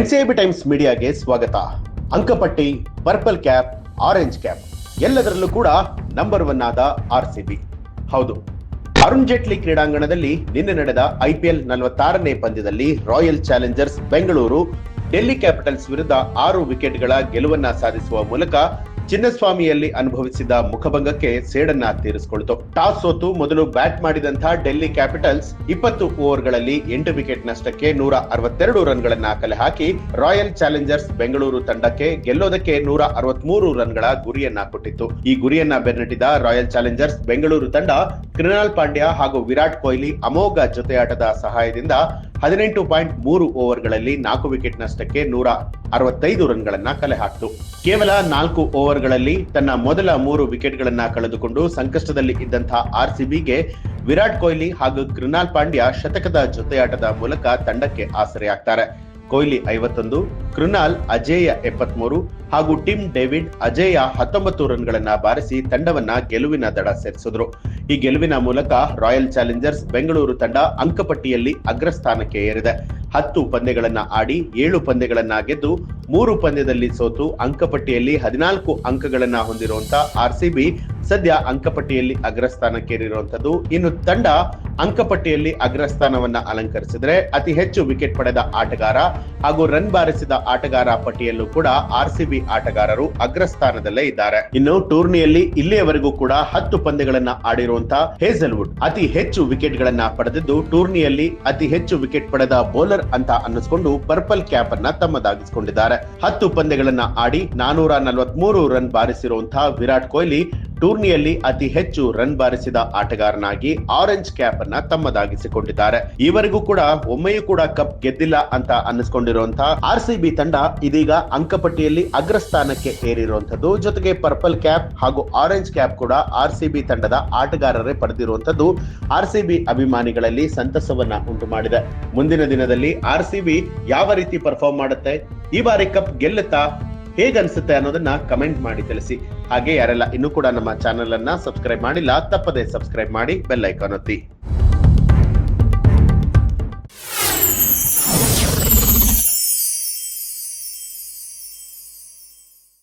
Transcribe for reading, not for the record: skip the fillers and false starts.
NCIB times ಮೀಡಿಯಾಗೆ ಸ್ವಾಗತ. ಅಂಕಪಟ್ಟಿ, purple cap, orange cap ಎಲ್ಲದರಲ್ಲೂ ಕೂಡ ನಂಬರ್ 1 ಆದ ಆರ್ಸಿಬಿ. ಹೌದು, ಅರುಣ್ ಜೇಟ್ಲಿ ಕ್ರೀಡಾಂಗಣದಲ್ಲಿ ನಿನ್ನೆ ನಡೆದ IPL 46ನೇ ಪಂದ್ಯದಲ್ಲಿ royal Challengers Bengaluru Delhi capitals ವಿರುದ್ಧ 6 ವಿಕೆಟ್ಗಳ ಗೆಲುವನ್ನ ಸಾಧಿಸುವ ಮೂಲಕ ಚಿನ್ನಸ್ವಾಮಿಯಲ್ಲಿ ಅನುಭವಿಸಿದ ಮುಖಭಂಗಕ್ಕೆ ಸೇಡನ್ನ ತೀರಿಸಿಕೊಳ್ತು. ಟಾಸ್ ಸೋತು ಮೊದಲು ಬ್ಯಾಟ್ ಮಾಡಿದಂತಹ ಡೆಲ್ಲಿ ಕ್ಯಾಪಿಟಲ್ಸ್ 20 ಓವರ್ಗಳಲ್ಲಿ 8 ವಿಕೆಟ್ ನಷ್ಟಕ್ಕೆ 162 ರನ್ಗಳನ್ನ ಕಲೆ ಹಾಕಿ ರಾಯಲ್ ಚಾಲೆಂಜರ್ಸ್ ಬೆಂಗಳೂರು ತಂಡಕ್ಕೆ ಗೆಲ್ಲೋದಕ್ಕೆ 163 ರನ್ಗಳ ಗುರಿಯನ್ನ ಕೊಟ್ಟಿತ್ತು. ಈ ಗುರಿಯನ್ನ ಬೆನ್ನಟ್ಟಿದ ರಾಯಲ್ ಚಾಲೆಂಜರ್ಸ್ ಬೆಂಗಳೂರು ತಂಡ ಕೃನಾಲ್ ಪಾಂಡ್ಯ ಹಾಗೂ ವಿರಾಟ್ ಕೊಹ್ಲಿ ಅಮೋಘ ಜೊತೆಯಾಟದ ಸಹಾಯದಿಂದ 18.3 ಓವರ್ಗಳಲ್ಲಿ 4 ವಿಕೆಟ್ ನಷ್ಟಕ್ಕೆ 165 ರನ್ಗಳನ್ನ ಕಲೆ ಹಾಕಿತು. ಕೇವಲ 4 ಓವರ್ಗಳಲ್ಲಿ ತನ್ನ ಮೊದಲ 3 ವಿಕೆಟ್ಗಳನ್ನ ಕಳೆದುಕೊಂಡು ಸಂಕಷ್ಟದಲ್ಲಿ ಇದ್ದಂತಹ ಆರ್ಸಿಬಿಗೆ ವಿರಾಟ್ ಕೊಹ್ಲಿ ಹಾಗೂ ಕೃನಾಲ್ ಪಾಂಡ್ಯ ಶತಕದ ಜೊತೆಯಾಟದ ಮೂಲಕ ತಂಡಕ್ಕೆ ಆಸರೆಯಾಗ್ತಾರೆ. ಕೊಹ್ಲಿ 51, ಕೃನಾಲ್ ಅಜೇಯ 73 ಹಾಗೂ ಟಿಮ್ ಡೇವಿಡ್ ಅಜೇಯ 19 ರನ್ಗಳನ್ನ ಬಾರಿಸಿ ತಂಡವನ್ನ ಗೆಲುವಿನ ದಡ ಸೇರಿಸಿದ್ರು. ಈ ಗೆಲುವಿನ ಮೂಲಕ ರಾಯಲ್ ಚಾಲೆಂಜರ್ಸ್ ಬೆಂಗಳೂರು ತಂಡ ಅಂಕಪಟ್ಟಿಯಲ್ಲಿ ಅಗ್ರಸ್ಥಾನಕ್ಕೆ ಏರಿದೆ. 10 ಪಂದ್ಯಗಳನ್ನ ಆಡಿ 7 ಪಂದ್ಯಗಳನ್ನ ಗೆದ್ದು 3 ಪಂದ್ಯದಲ್ಲಿ ಸೋತು ಅಂಕಪಟ್ಟಿಯಲ್ಲಿ 14 ಅಂಕಗಳನ್ನ ಹೊಂದಿರುವಂತಹ ಆರ್ಸಿಬಿ ಸದ್ಯ ಅಂಕಪಟ್ಟಿಯಲ್ಲಿ ಅಗ್ರಸ್ಥಾನಕ್ಕೇರಿರುವಂತದ್ದು. ಇನ್ನು ತಂಡ ಅಂಕಪಟ್ಟಿಯಲ್ಲಿ ಅಗ್ರಸ್ಥಾನವನ್ನ ಅಲಂಕರಿಸಿದ್ರೆ ಅತಿ ಹೆಚ್ಚು ವಿಕೆಟ್ ಪಡೆದ ಆಟಗಾರ ಹಾಗೂ ರನ್ ಬಾರಿಸಿದ ಆಟಗಾರ ಪಟ್ಟಿಯಲ್ಲೂ ಕೂಡ ಆರ್ಸಿಬಿ ಆಟಗಾರರು ಅಗ್ರಸ್ಥಾನದಲ್ಲೇ ಇದ್ದಾರೆ. ಇನ್ನು ಟೂರ್ನಿಯಲ್ಲಿ ಇಲ್ಲಿಯವರೆಗೂ ಕೂಡ 10 ಪಂದ್ಯಗಳನ್ನ ಆಡಿರುವಂತಹ ಹೇಸಲ್ವುಡ್ ಅತಿ ಹೆಚ್ಚು ವಿಕೆಟ್ ಗಳನ್ನ ಪಡೆದಿದ್ದು ಟೂರ್ನಿಯಲ್ಲಿ ಅತಿ ಹೆಚ್ಚು ವಿಕೆಟ್ ಪಡೆದ ಬೌಲರ್ ಅಂತ ಅನ್ನಿಸಿಕೊಂಡು ಪರ್ಪಲ್ ಕ್ಯಾಪ್ ಅನ್ನ ತಮ್ಮದಾಗಿಸಿಕೊಂಡಿದ್ದಾರೆ. 10 ಪಂದ್ಯಗಳನ್ನ ಆಡಿ 443 ರನ್ ಬಾರಿಸಿರುವಂತಹ ವಿರಾಟ್ ಕೊಹ್ಲಿ ಟೂರ್ನಿಯಲ್ಲಿ ಅತಿ ಹೆಚ್ಚು ರನ್ ಬಾರಿಸಿದ ಆಟಗಾರನಾಗಿ ಆರೆಂಜ್ ಕ್ಯಾಪ್ ಅನ್ನ ತಮ್ಮದಾಗಿಸಿಕೊಂಡಿದ್ದಾರೆ. ಈವರೆಗೂ ಕೂಡ ಒಮ್ಮೆಯೂ ಕೂಡ ಕಪ್ ಗೆದ್ದಿಲ್ಲ ಅಂತ ಅನ್ನಿಸಿಕೊಂಡಿರುವಂತಹ ಆರ್ಸಿಬಿ ತಂಡ ಇದೀಗ ಅಂಕಪಟ್ಟಿಯಲ್ಲಿ ಅಗ್ರಸ್ಥಾನಕ್ಕೆ ಏರಿರುವಂತದ್ದು. ಜೊತೆಗೆ ಪರ್ಪಲ್ ಕ್ಯಾಪ್ ಹಾಗೂ ಆರೆಂಜ್ ಕ್ಯಾಪ್ ಕೂಡ ಆರ್ಸಿಬಿ ತಂಡದ ಆಟಗಾರರೇ ಪಡೆದಿರುವಂತದ್ದು ಆರ್ಸಿಬಿ ಅಭಿಮಾನಿಗಳಲ್ಲಿ ಸಂತಸವನ್ನ ಉಂಟು ಮಾಡಿದೆ. ಮುಂದಿನ ದಿನದಲ್ಲಿ ಆರ್ಸಿಬಿ ಯಾವ ರೀತಿ ಪರ್ಫಾರ್ಮ್ ಮಾಡುತ್ತೆ, ಈ ಬಾರಿ ಕಪ್ ಗೆಲ್ಲುತ್ತಾ, ಹೇಗನ್ಸುತ್ತೆ ಅನ್ನೋದನ್ನ ಕಮೆಂಟ್ ಮಾಡಿ ತಿಳಿಸಿ. ಹಾಗೆ ಯಾರೆಲ್ಲ ಇನ್ನೂ ಕೂಡ ನಮ್ಮ ಚಾನೆಲ್ ಅನ್ನ ಸಬ್ಸ್ಕ್ರೈಬ್ ಮಾಡಿಲ್ಲ ತಪ್ಪದೆ ಸಬ್ಸ್ಕ್ರೈಬ್ ಮಾಡಿ, ಬೆಲ್ ಐಕಾನ್ ಒತ್ತಿ.